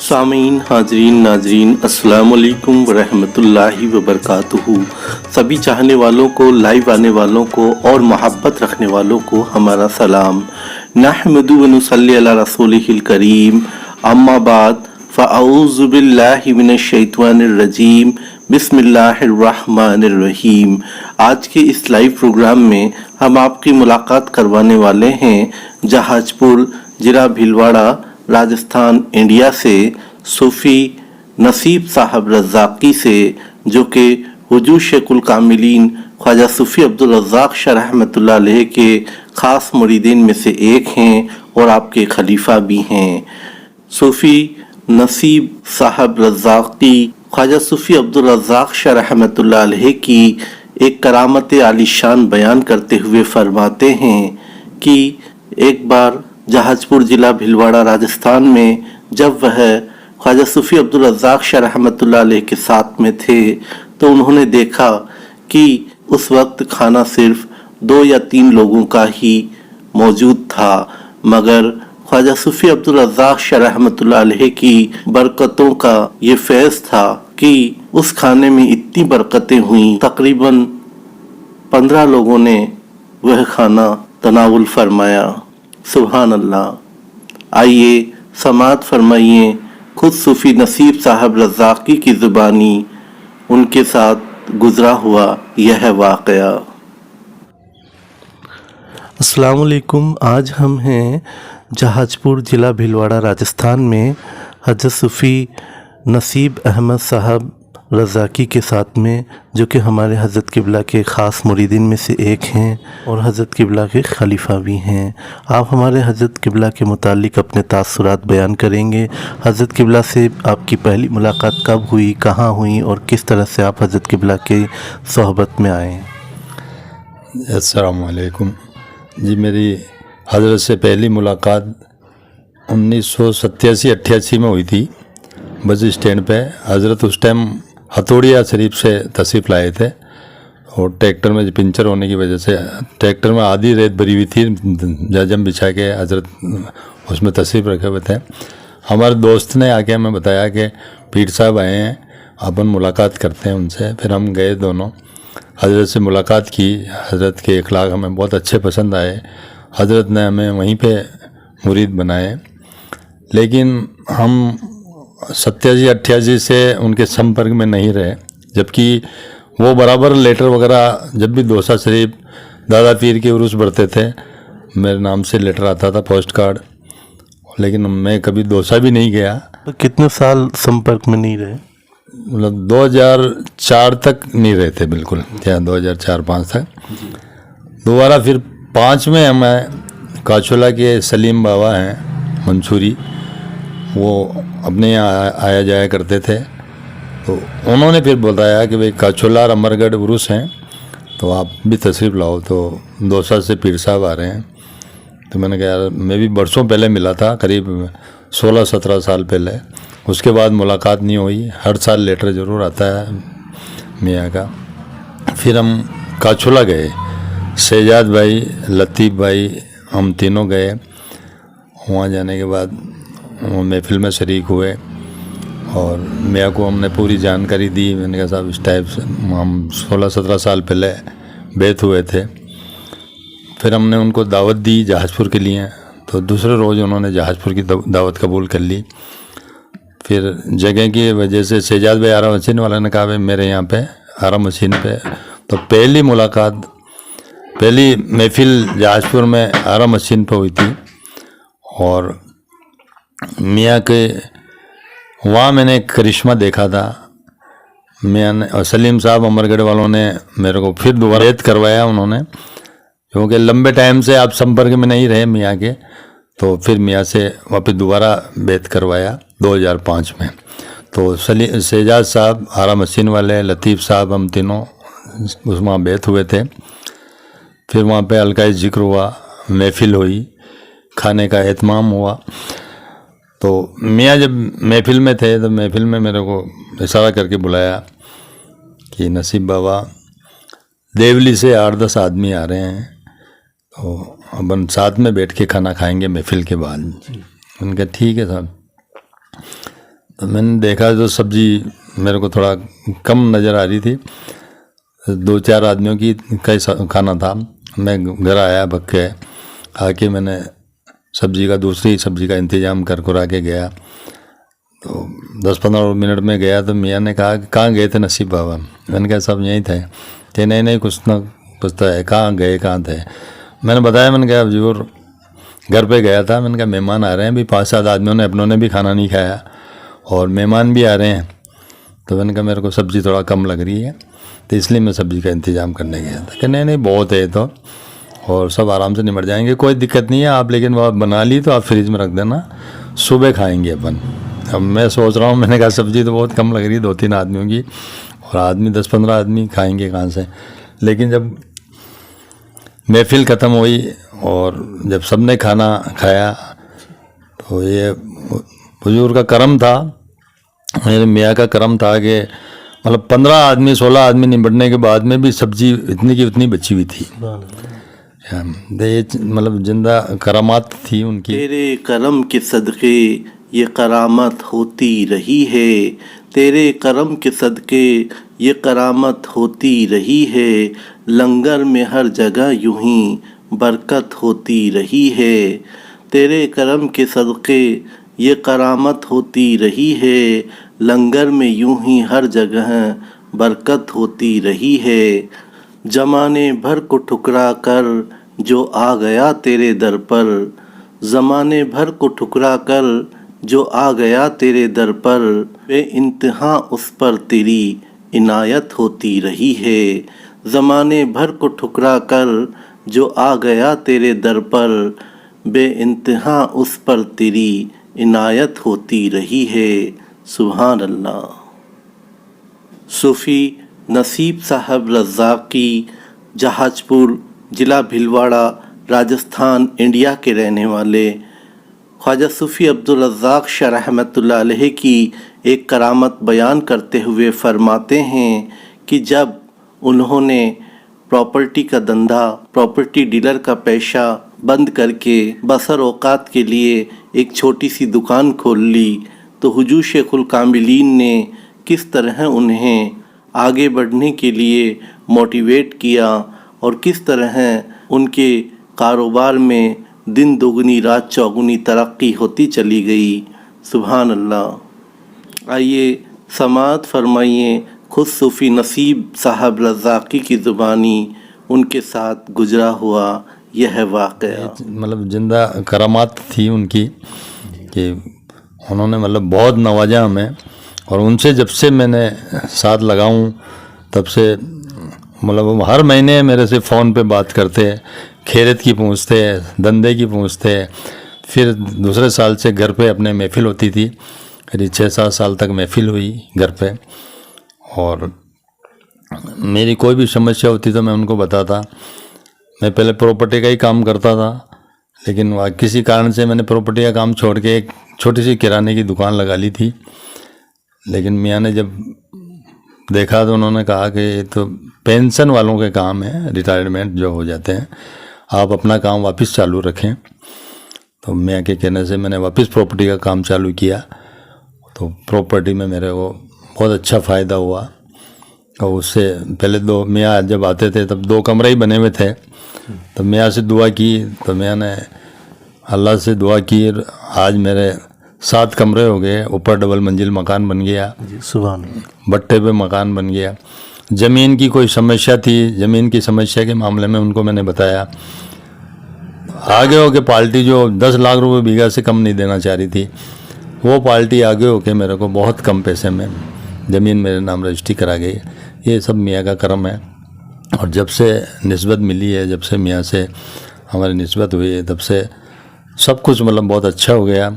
सामीन हाजरीन नाजरीन अस्सलाम वालेकुम वरहमतुल्लाहि वबरकातुहू। सभी चाहने वालों को, लाइव आने वालों को और मोहब्बत रखने वालों को हमारा सलाम। नहमदु व नुसल्ली अला रसूलिहिल करीम, अम्मा बाद फ़अऊज़ु बिल्लाहि मिनश शैतानिर रजीम, बिस्मिल्लाहिर रहमानिर रहीम। आज के इस लाइव प्रोग्राम में हम आपकी मुलाकात करवाने वाले हैं जहाजपुर, जिला भीलवाड़ा, राजस्थान, इंडिया से सूफ़ी नसीब साहब रज़ाक़ी से, जो कि हुजूर शेखुल कामिलीन ख्वाजा सूफ़ी अब्दुल रज़्ज़ाक़ शाह रहमतुल्लाह अलैह के ख़ास मुरीदीन में से एक हैं और आपके खलीफा भी हैं। सूफ़ी नसीब साहब रज़ाक़ी ख्वाजा सूफ़ी अब्दुल रज़्ज़ाक़ शाह रहमतुल्लाह अलैह की एक करामत आलिशान बयान करते हुए फरमाते हैं कि एक बार जहाजपुर जिला भीलवाड़ा राजस्थान में जब वह ख्वाजा सूफ़ी अब्दुल रज़्ज़ाक़ शाह रहमतुल्लाह अलैह के साथ में थे तो उन्होंने देखा कि उस वक्त खाना सिर्फ 2 या 3 लोगों का ही मौजूद था, मगर ख्वाजा सूफ़ी अब्दुल रज़्ज़ाक़ शाह रहमतुल्लाह अलैह की बरकतों का ये फैज़ था कि उस खाने में इतनी बरकतें हुई, तकरीबन 15 लोगों ने वह खाना तनावुल फरमाया। सुभान अल्लाह। आइए समाअत फरमाइए खुद सूफ़ी नसीब साहब रज़ाक़ी की ज़ुबानी उनके साथ गुज़रा हुआ यह वाक़या। अस्सलाम वालेकुम। आज हम हैं जहाजपुर, ज़िला भीलवाड़ा, राजस्थान में हज़रत सूफ़ी नसीब अहमद साहब रज़ाक़ी के साथ में, जो कि हमारे हज़रत क़िबला के ख़ास मुरीदीन में से एक हैं और हज़रत क़िबला के खलीफा भी हैं। आप हमारे हज़रत क़िबला के मुतालिक अपने तासुरात बयान करेंगे। हज़रत क़िबला से आपकी पहली मुलाकात कब हुई, कहाँ हुई और किस तरह से आप हज़रत क़िबला के सोहबत में आए? अस्सलामु अलैकुम जी। मेरी हज़रत से पहली मुलाकात 1987-88 में हुई थी बस स्टैंड पे। हज़रत उस टाइम हथौड़िया शरीफ से तशरीफ़ लाए थे और ट्रैक्टर में पंचर होने की वजह से ट्रैक्टर में आधी रेत भरी हुई थी, जाजम बिछा के हज़रत उसमें तशरीफ़ रखे हुए थे। हमारे दोस्त ने आके हमें बताया कि पीर साहब आए हैं, अपन मुलाकात करते हैं उनसे। फिर हम गए दोनों, हज़रत से मुलाकात की। हज़रत के अखलाक हमें बहुत अच्छे पसंद आए। हज़रत ने हमें वहीं पे मुरीद बनाए। लेकिन हम 87-88 से उनके संपर्क में नहीं रहे, जबकि वो बराबर लेटर वगैरह जब भी दोसा शरीफ दादा पीर के उर्स बढ़ते थे मेरे नाम से लेटर आता था, पोस्ट कार्ड, लेकिन मैं कभी दोसा भी नहीं गया। तो कितने साल संपर्क में नहीं रहे? मतलब 2004 तक नहीं रहे थे बिल्कुल, क्या 2004-05 तक। दोबारा फिर 5 में हमें काचोला के सलीम बाबा हैं मंसूरी, वो अपने यहाँ आया जाया करते थे, तो उन्होंने फिर बताया कि भाई काचोला और अमरगढ़ उर्स हैं तो आप भी तशरीफ़ लाओ। तो दौसा से पीर साहब आ रहे हैं। तो मैंने कहा यार, मैं भी बरसों पहले मिला था, करीब 16-17 साल पहले। उसके बाद मुलाकात नहीं हुई। हर साल लेटर ज़रूर आता है मियाँ का। फिर हम काचोला गए, शहजाद भाई, लतीफ़ भाई, हम तीनों गए। वहाँ जाने के बाद वो महफिल में शरीक हुए और मियाँ को हमने पूरी जानकारी दी। मैंने कहा साहब इस टाइप से हम 16-17 साल पहले बैत हुए थे। फिर हमने उनको दावत दी जहाजपुर के लिए, तो दूसरे रोज़ उन्होंने जहाजपुर की दावत कबूल कर ली। फिर जगह की वजह से शहजाद भाई आरा मशीन वाला ने कहा भाई मेरे यहाँ पे आरा मशीन पे, तो पहली मुलाकात, पहली महफिल जहाजपुर में आरा मशीन पे हुई थी। और मियाँ के वहाँ मैंने एक करिश्मा देखा था। मियाँ ने और सलीम साहब अमरगढ़ वालों ने मेरे को फिर दोबारा बैत करवाया उन्होंने, क्योंकि लंबे टाइम से आप संपर्क में नहीं रहे मियाँ के, तो फिर मियाँ से वापस दोबारा बैत करवाया 2005 में। तो शहजाद साहब, आरा मशीन वाले, लतीफ़ साहब, हम तीनों उस वहाँ बैत हुए थे। फिर वहाँ पे हल्का जिक्र हुआ, महफिल हुई, खाने का एहतमाम हुआ। तो मियाँ जब महफिल में थे तो महफिल में मेरे को इशारा करके बुलाया कि नसीब बाबा, देवली से 8-10 आदमी आ रहे हैं, तो अपन साथ में बैठ के खाना खाएंगे महफिल के बाद। उनका ठीक है साहब। मैंने देखा तो सब्जी मेरे को थोड़ा कम नज़र आ रही थी। 2-4 आदमियों की का खाना था। मैं घर आया भग के, आके मैंने दूसरी सब्जी का इंतज़ाम कर कुरा के गया। तो 10-15 मिनट में गया तो मियाँ ने कहा कि कहाँ गए थे नसीब बाबा? मैंने कहा सब यहीं थे। कि नहीं कुछ ना पूछता है, कहाँ गए कहाँ थे? मैंने बताया, मैंने कहा हजूर घर पे गया था। मैंने कहा मेहमान आ रहे हैं, अभी 5-7 आदमियों ने अपनों ने भी खाना नहीं खाया और मेहमान भी आ रहे हैं। तो मैंने कहा मेरे को सब्ज़ी थोड़ा कम लग रही है, तो इसलिए मैं सब्ज़ी का इंतज़ाम करने गया था। कि नहीं बहुत है तो, और सब आराम से निमट जाएंगे, कोई दिक्कत नहीं है आप, लेकिन वो आप बना ली तो आप फ्रिज में रख देना, सुबह खाएंगे अपन। अब मैं सोच रहा हूँ, मैंने कहा सब्ज़ी तो बहुत कम लग रही है 2-3 आदमियों की, और आदमी 10-15 आदमी खाएंगे कहाँ से। लेकिन जब महफिल ख़त्म हुई और जब सब ने खाना खाया तो ये हुजूर का करम था, मेरे मियाँ का करम था कि मतलब 15 आदमी 16 आदमी निपटने के बाद में भी सब्जी इतनी की उतनी बची हुई थी। ये मतलब जिंदा करामात थी उनकी। तेरे करम के सदक़े ये करामत होती रही है, तेरे करम के सदक़े ये करामत होती रही है, लंगर में हर जगह यूं ही बरकत होती रही है। तेरे करम के सदक़े ये करामत होती रही है, लंगर में यूं ही हर जगह बरकत होती रही है। ज़माने भर को ठुकरा कर जो आ गया तेरे दर पर, ज़माने भर को ठुकरा कर जो आ गया तेरे दर पर, बेइंतहा उस पर तेरी इनायत होती रही है। ज़माने भर को ठुकरा कर जो आ गया तेरे दर पर, बेइंतहा उस पर तेरी इनायत होती रही है। सुभान अल्लाह। सूफ़ी नसीब साहब रज़ाक़ी, जहाजपुर, ज़िला भीलवाड़ा, राजस्थान, इंडिया के रहने वाले ख्वाजा सूफ़ी अब्दुल रज़्ज़ाक़ शाह रहमतुल्लाह अलैह की एक करामत बयान करते हुए फ़रमाते हैं कि जब उन्होंने प्रॉपर्टी का धंधा, प्रॉपर्टी डीलर का पेशा बंद करके बसर औकात के लिए एक छोटी सी दुकान खोल ली, तो हुजूर शेखुल कामिलीन ने किस तरह उन्हें आगे बढ़ने के लिए मोटिवेट किया और किस तरह उनके कारोबार में दिन दोगुनी रात चौगुनी तरक्की होती चली गई। सुभान अल्लाह। आइए समाअत फरमाइए खुद सूफ़ी नसीब साहब रज़ाक़ी की ज़ुबानी उनके साथ गुजरा हुआ यह वाक़या। मतलब जिंदा करामात थी उनकी कि उन्होंने मतलब बहुत नवाजा हमें, और उनसे जब से मैंने साथ लगाऊं तब से मतलब हर महीने मेरे से फ़ोन पे बात करते, खैरियत की पूछते, धंधे की पूछते। फिर दूसरे साल से घर पे अपने महफ़िल होती थी, करीब 6-7 साल तक महफ़िल हुई घर पे, और मेरी कोई भी समस्या होती तो मैं उनको बताता। मैं पहले प्रॉपर्टी का ही काम करता था, लेकिन वह किसी कारण से मैंने प्रॉपर्टी का काम छोड़ के एक छोटी सी किराने की दुकान लगा ली थी। लेकिन मियाँ ने जब देखा तो उन्होंने कहा कि ये तो पेंशन वालों के काम है, रिटायरमेंट जो हो जाते हैं, आप अपना काम वापस चालू रखें। तो मियाँ के कहने से मैंने वापस प्रॉपर्टी का काम चालू किया। तो प्रॉपर्टी में मेरे को बहुत अच्छा फ़ायदा हुआ। और उससे पहले मियाँ जब आते थे तब 2 कमरे ही बने हुए थे। तो मियाँ से दुआ की, तो मियाँ ने अल्लाह से दुआ की, आज मेरे 7 कमरे हो गए, ऊपर डबल मंजिल मकान बन गया, सुभान। भट्टे पे मकान बन गया। ज़मीन की कोई समस्या थी, ज़मीन की समस्या के मामले में उनको मैंने बताया। आगे हो के पार्टी जो 10 लाख रुपए बीघा से कम नहीं देना चाह रही थी, वो पार्टी आगे हो के मेरे को बहुत कम पैसे में ज़मीन मेरे नाम रजिस्ट्री करा गई। ये सब मियाँ का करम है। और जब से निस्बत मिली है, जब से मियाँ से हमारी निस्बत हुई है, तब से सब कुछ मतलब बहुत अच्छा हो गया,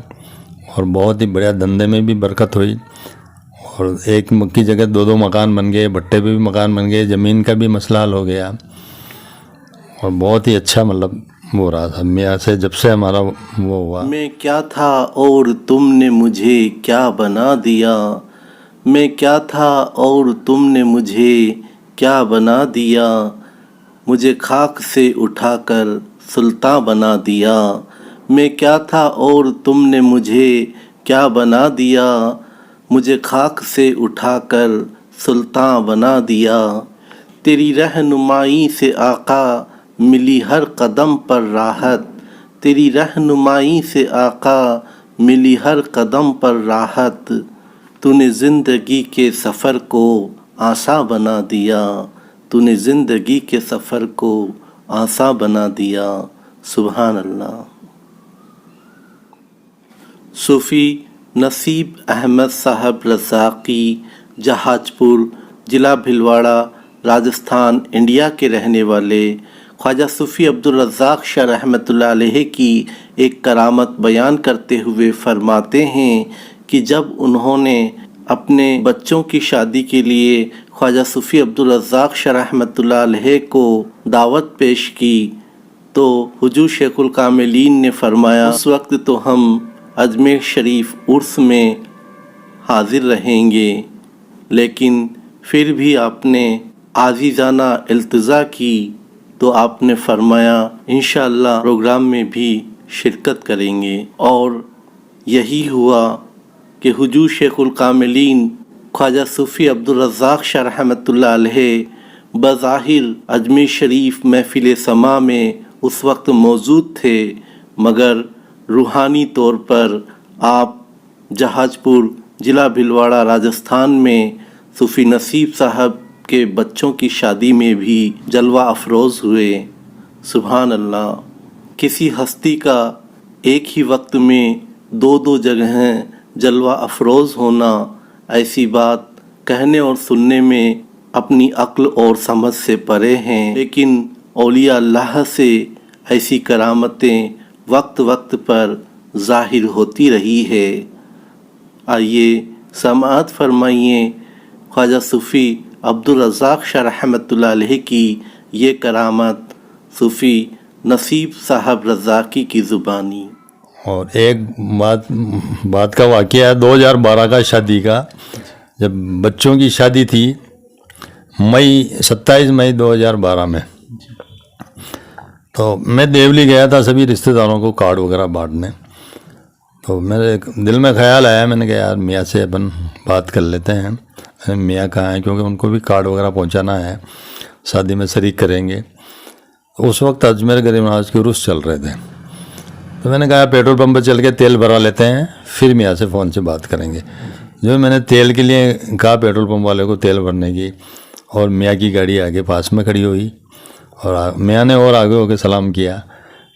और बहुत ही बढ़िया धंधे में भी बरकत हुई। और एक की जगह 2-2 मकान बन गए, भट्टे पे भी मकान बन गए, ज़मीन का भी मसला हल हो गया, और बहुत ही अच्छा मतलब वो रहा था मियाँ से जब से हमारा वो हुआ। मैं क्या था और तुमने मुझे क्या बना दिया, मैं क्या था और तुमने मुझे क्या बना दिया, मुझे खाक से उठाकर सुल्तान बना दिया। मैं क्या था और तुमने मुझे क्या बना दिया, मुझे खाक से उठाकर सुल्तान बना दिया। तेरी रहनुमाई से आका मिली हर कदम पर राहत, तेरी रहनुमाई से आका मिली हर कदम पर राहत। तूने ज़िंदगी के सफ़र को आसान बना दिया, तूने ज़िंदगी के सफ़र को आसान बना दिया। सुभान अल्लाह। सूफ़ी नसीब अहमद साहब रज़ाक़ी जहाजपुर ज़िला भिलवाड़ा राजस्थान इंडिया के रहने वाले ख्वाजा सूफ़ी अब्दुल रज़्ज़ाक़ शाह रहमतुल्लाह अलैह की एक करामत बयान करते हुए फरमाते हैं कि जब उन्होंने अपने बच्चों की शादी के लिए ख्वाजा सूफ़ी अब्दुल रज़्ज़ाक़ शाह रहमतुल्लाह अलैह को दावत पेश की तो हुजूर शेखुल कामिलीन ने फरमाया, उस वक्त तो हम अजमेर शरीफ उर्स में हाजिर रहेंगे, लेकिन फिर भी आपने आज़ीज़ाना इल्तिज़ा की तो आपने फरमाया इंशाअल्लाह प्रोग्राम में भी शिरकत करेंगे। और यही हुआ कि हुजूर शेखुल कामिलीन ख्वाजा सूफ़ी अब्दुल रज़्ज़ाक़ शाह रहमतुल्लाह अलैह बज़ाहिर अजमेर शरीफ महफ़िल समा में उस वक्त मौजूद थे, मगर रूहानी तौर पर आप जहाजपुर ज़िला भिलवाड़ा राजस्थान में सूफ़ी नसीब साहब के बच्चों की शादी में भी जलवा अफरोज़ हुए। सुभान अल्लाह। किसी हस्ती का एक ही वक्त में दो दो जगहें जलवा अफरोज़ होना, ऐसी बात कहने और सुनने में अपनी अक्ल और समझ से परे हैं, लेकिन औलिया अल्लाह से ऐसी करामतें वक्त वक्त पर ज़ाहिर होती रही है। आइए समाअत फरमाइए ख्वाजा सूफ़ी अब्दुल रज़्ज़ाक़ शाह रहमतुल्लाह अलैह की ये करामत सूफ़ी नसीब साहब रज़ाक़ी की ज़ुबानी। और एक बात का वाक़या है 2012 का शादी का, जब बच्चों की शादी थी 27 मई 2012 में, तो मैं देवली गया था सभी रिश्तेदारों को कार्ड वगैरह बांटने। तो मेरे दिल में ख्याल आया, मैंने कहा यार मियाँ से अपन बात कर लेते हैं, मियाँ कहाँ हैं, क्योंकि उनको भी कार्ड वगैरह पहुँचाना है, शादी में शरीक करेंगे। उस वक्त अजमेर गरीब नवाज के उर्स चल रहे थे, तो मैंने कहा पेट्रोल पंप पर चल के तेल भरा लेते हैं, फिर मियाँ से फ़ोन से बात करेंगे। जो मैंने तेल के लिए कहा पेट्रोल पंप वाले को तेल भरने की, और मियाँ की गाड़ी आगे पास में खड़ी हुई, और मियाँ ने और आगे होकर सलाम किया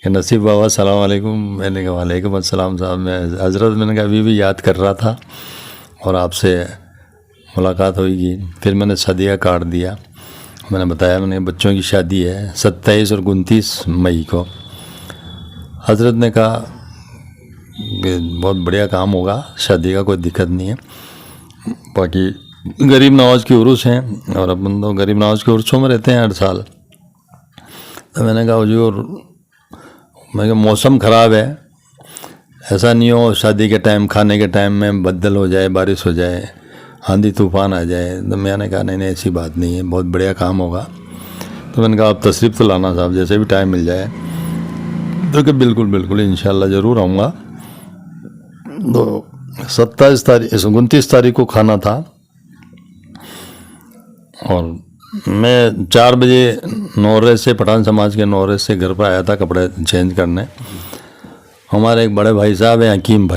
कि नसीब बाबा सलाम वालेकुम। मैंने कहा वालेकुम अस्सलाम साहब, मैं हज़रत, मैंने कहा अभी भी याद कर रहा था और आपसे मुलाकात होगी। फिर मैंने शादी का कार्ड दिया, मैंने बताया मैंने बच्चों की शादी है 27 और 29 मई को। हज़रत ने कहा बहुत बढ़िया काम होगा, शादी का कोई दिक्कत नहीं है, बाकी गरीब नवाज के उर्स हैं और अपन तो गरीब नवाज के उर्सों में रहते हैं हर साल। तो मैंने कहा हुजूर, मैं मौसम ख़राब है, ऐसा नहीं हो शादी के टाइम खाने के टाइम में बदल हो जाए, बारिश हो जाए, आंधी तूफ़ान आ जाए। तो मैंने कहा नहीं ऐसी बात नहीं है, बहुत बढ़िया काम होगा। तो मैंने कहा आप तशरीफ़ तो लाना साहब, जैसे भी टाइम मिल जाए। तो कि बिल्कुल बिल्कुल इंशाल्लाह ज़रूर आऊँगा। तो 29 तारीख को खाना था और मैं 4 बजे नौरे से, पठान समाज के नौरे से घर पर आया था कपड़े चेंज करने। हमारे एक बड़े भाई साहब हैं हकीम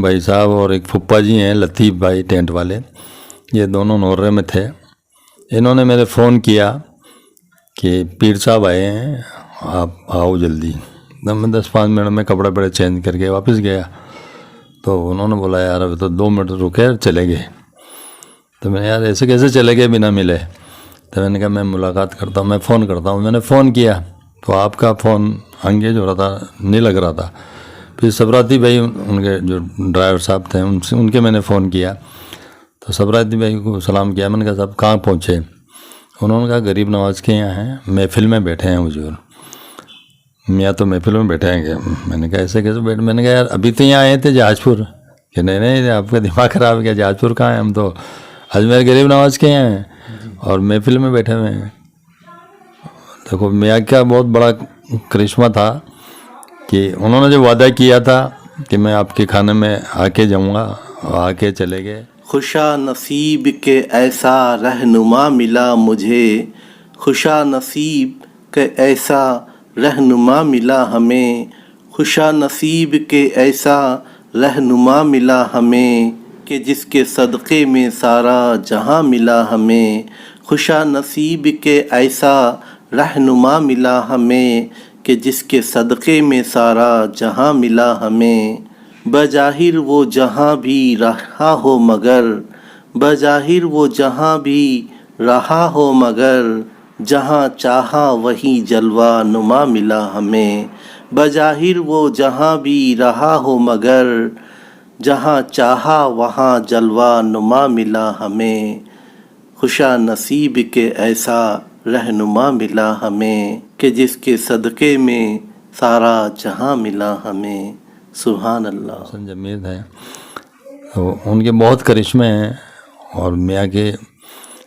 भाई साहब, और एक फुप्पा जी हैं लतीफ़ भाई टेंट वाले, ये दोनों नौरे में थे। इन्होंने मेरे फ़ोन किया कि पीर साहब आए हैं, आप आओ जल्दी। तो मैं 10-5 मिनट में कपड़े बड़े चेंज करके वापस गया। तो उन्होंने बोला यार अभी तो 2 मिनट रुके, चले गए। तो मैंने यार ऐसे कैसे चले गए बिना मिले। तो मैंने कहा मैं मुलाकात करता हूँ, मैं फ़ोन करता हूँ। मैंने फ़ोन किया तो आपका फ़ोन एंगेज हो रहा था, नहीं लग रहा था। फिर सबराती भाई, उनके जो ड्राइवर साहब थे, उनके मैंने फ़ोन किया। तो सबराती भाई को सलाम किया, मैंने कहा साहब कहाँ पहुँचे। उन्होंने कहा गरीब नवाज के यहाँ हैं, महफिल में बैठे हैं हुजूर। मियाँ तो महफिल में बैठे हैं। मैंने कहा ऐसे कैसे बैठ, मैंने कहा यार अभी तो यहाँ आए थे जहाजपुर। कि नहीं आपका दिमाग ख़राब है क्या, जहाजपुर कहाँ है, हम तो अजमेर गरीब नवाज के यहाँ हैं और महफिल में बैठे हुए हैं। देखो मियाँ का बहुत बड़ा करिश्मा था कि उन्होंने जो वादा किया था कि मैं आपके खाने में आके जाऊँगा, आके चले गए। खुशा नसीब के ऐसा रहनुमा मिला मुझे, खुशा नसीब के ऐसा रहनुमा मिला हमें, खुशा नसीब के ऐसा रहनुमा मिला हमें कि जिसके सदक़े में सारा जहां मिला हमें, खुशा नसीब के ऐसा रहनुमा मिला हमें कि जिसके सदक़े में सारा जहां मिला हमें। बज़ाहिर वो जहां भी रहा हो मगर, बज़ाहिर वो जहां भी रहा हो मगर, जहां चाहा वहीं जलवा नुमा मिला हमें। बज़ाहिर वो जहां भी रहा हो मगर, जहां चाहा वहाँ जलवा नुमा मिला हमें। खुशा नसीब के ऐसा रहनुमा मिला हमें कि जिसके सदक़े में सारा जहां मिला हमें। सुभान अल्लाह। हसन जमीद है, तो उनके बहुत करिश्मे हैं और मियाँ के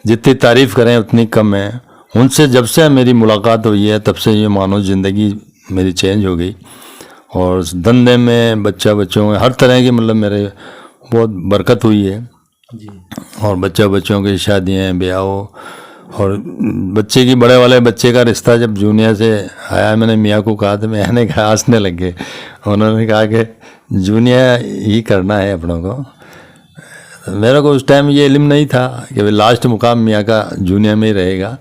जितनी तारीफ़ करें उतनी कम है। उनसे जब से मेरी मुलाकात हुई है तब से ये मानो ज़िंदगी मेरी चेंज हो गई, और धंधे में बच्चों में हर तरह की मतलब मेरे बहुत बरकत हुई है जी। और बच्चों की शादियाँ ब्याह और बच्चे की बड़े वाले बच्चे का रिश्ता जब जूनिया से आया, मैंने मियाँ को कहा तो मैंने कहा हंसने लग गए। उन्होंने कहा कि जूनिया ही करना है अपनों को। मेरे को उस टाइम ये इल्म नहीं था कि भाई लास्ट मुकाम मियाँ का जूनिया में ही रहेगा।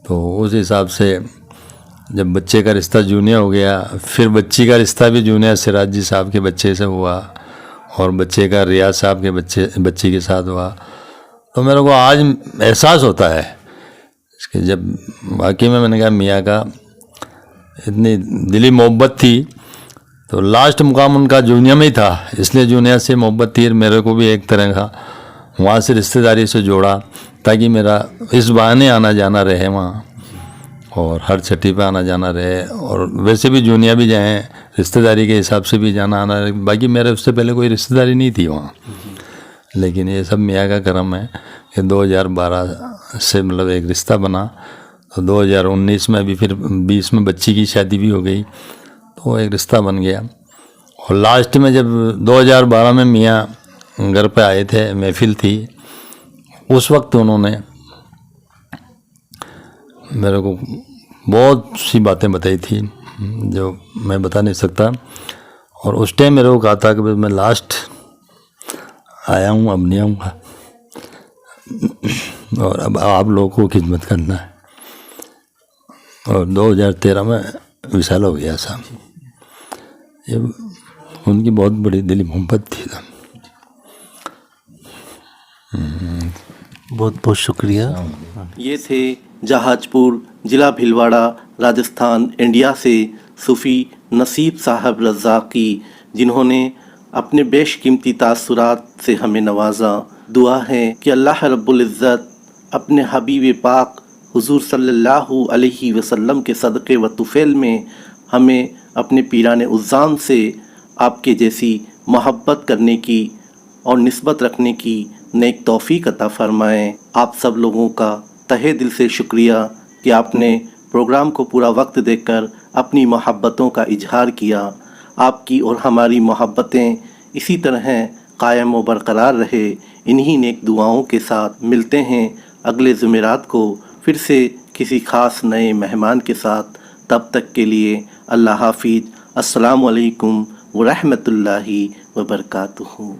तो उस हिसाब से जब बच्चे का रिश्ता जूनिया हो गया, फिर बच्ची का रिश्ता भी जूनिया सिराज जी साहब के बच्चे से हुआ और बच्चे का रियाज साहब के बच्ची के साथ हुआ। तो मेरे को आज एहसास होता है कि जब वाकई में मैंने कहा मियाँ का इतनी दिली मोहब्बत थी, तो लास्ट मुकाम उनका जूनिया में ही था, इसलिए जूनिया से मोहब्बत थी। मेरे को भी एक तरह का वहाँ से रिश्तेदारी से जोड़ा ताकि मेरा इस बहाने आना जाना रहे वहाँ, और हर छठी पे आना जाना रहे। और वैसे भी जूनिया भी जाएँ, रिश्तेदारी के हिसाब से भी जाना आना रहे। बाकी मेरे उससे पहले कोई रिश्तेदारी नहीं थी वहाँ, लेकिन ये सब मियाँ का करम है कि 2012 से मतलब एक रिश्ता बना। तो 2019 में भी फिर 20 में बच्ची की शादी भी हो गई, तो एक रिश्ता बन गया। और लास्ट में जब 2012 में मियाँ घर पे आए थे, महफिल थी, उस वक्त उन्होंने मेरे को बहुत सी बातें बताई थी जो मैं बता नहीं सकता। और उस टाइम मेरे को कहा था कि मैं लास्ट आया हूँ, अब नहीं आऊँगा, और अब आप लोगों को खिदमत करना है। और 2013 में विशाल हो गया साहब। ये उनकी बहुत बड़ी दिली मोहब्बत थी। बहुत बहुत शुक्रिया। ये थे जहाजपुर ज़िला भिलवाड़ा राजस्थान इंडिया से सूफ़ी नसीब साहब रज़ाक़ी, जिन्होंने अपने बेशकीमती तासुरात से हमें नवाजा। दुआ है कि अल्लाह रब्बुल इज़्ज़त अपने हबीब पाक हुज़ूर सल्लल्लाहु अलैहि वसल्लम के सदक़े व तुफ़ैल में हमें अपने पीराने उज़्ज़ाम से आपके जैसी मोहब्बत करने की और निस्बत रखने की नेक तौफ़ीक़ अता फ़रमाएँ। आप सब लोगों का तहे दिल से शुक्रिया कि आपने प्रोग्राम को पूरा वक्त देकर अपनी मोहब्बतों का इजहार किया। आपकी और हमारी मोहब्बतें इसी तरह कायम व बरकरार रहे। इन्हीं नेक दुआओं के साथ मिलते हैं अगले जुमेरात को फिर से किसी ख़ास नए मेहमान के साथ। तब तक के लिए अल्लाह हाफिज़। अस्सलामु अलैकुम व रहमतुल्लाहि व बरकातुहू।